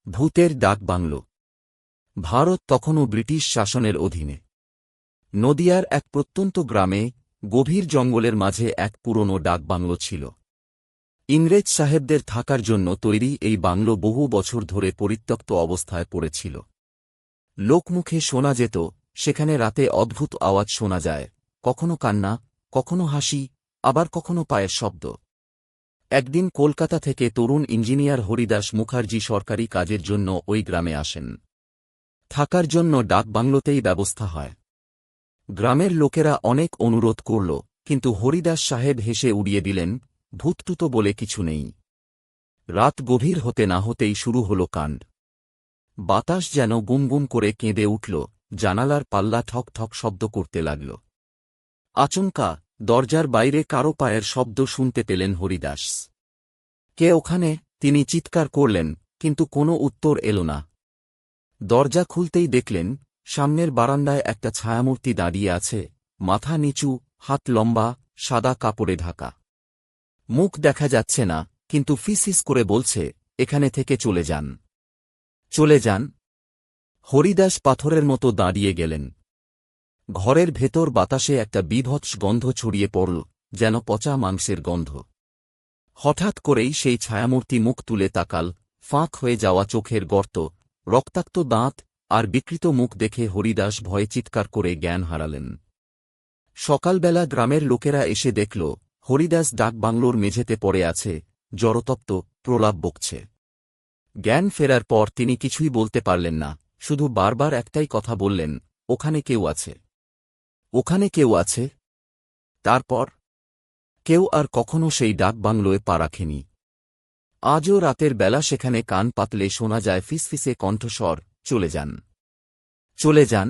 ভূতের ডাক বাংলো। ভারত তখনও ব্রিটিশ শাসনের অধীনে। নদিয়ার এক প্রত্যন্ত গ্রামে গভীর জঙ্গলের মাঝে এক পুরনো ডাকবাংলো ছিল। ইংরেজ সাহেবদের থাকার জন্য তৈরি এই বাংলো বহু বছর ধরে পরিত্যক্ত অবস্থায় পড়েছিল। লোকমুখে শোনা যেত, সেখানে রাতে অদ্ভুত আওয়াজ শোনা যায়, কখনো কান্না, কখনো হাসি, আবার কখনো পায়ের শব্দ। একদিন কলকাতা থেকে তরুণ ইঞ্জিনিয়ার হরিদাস মুখার্জি সরকারি কাজের জন্য ওই গ্রামে আসেন। থাকার জন্য ডাকবাংলোতেই ব্যবস্থা হয়। গ্রামের লোকেরা অনেক অনুরোধ করল, কিন্তু হরিদাস সাহেব হেসে উড়িয়ে দিলেন, ভূতটুতো বলে কিছু নেই। রাত গভীর হতে না হতেই শুরু হল কাণ্ড। বাতাস যেন গুমগুম করে কেঁদে উঠল, জানালার পাল্লা ঠক ঠক শব্দ করতে লাগল। আচমকা দরজার বাইরে কারো পায়ের শব্দ শুনতে পেলেন হরিদাস। কে ওখানে? তিনি চিৎকার করলেন, কিন্তু কোনো উত্তর এল না। দরজা খুলতেই দেখলেন, সামনের বারান্দায় একটা ছায়ামূর্তি দাঁড়িয়ে আছে, মাথা নিচু, হাত লম্বা, সাদা কাপড়ে ঢাকা। মুখ দেখা যাচ্ছে না, কিন্তু ফিসফিস করে বলছে, এখানে থেকে চলে যান, চলে যান। হরিদাস পাথরের মতো দাঁড়িয়ে গেলেন। ঘরের ভেতর বাতাসে একটা বীভৎস গন্ধ ছড়িয়ে পড়ল, যেন পচা মাংসের গন্ধ। হঠাৎ করেই সেই ছায়ামূর্তি মুখ তুলে তাকাল, ফাঁক হয়ে যাওয়া চোখের গর্ত, রক্তাক্ত দাঁত আর বিকৃত মুখ দেখে হরিদাস ভয়ে চিৎকার করে জ্ঞান হারালেন। সকালবেলা গ্রামের লোকেরা এসে দেখল, হরিদাস ডাকবাংলোর মেঝেতে পড়ে আছে, জড়তপ্ত, প্রলাপ বকছে। জ্ঞান ফেরার পর তিনি কিছুই বলতে পারলেন না, শুধু বারবার একটাই কথা বললেন, ওখানে কেউ আছে, ওখানে কেউ আছে। তারপর কেউ আর কখনো সেই ডাকবাংলোয় পা রাখেনি। আজও রাতের বেলা সেখানে কান পাতলে শোনা যায় ফিসফিসে কণ্ঠস্বর, চলে যান, চলে যান।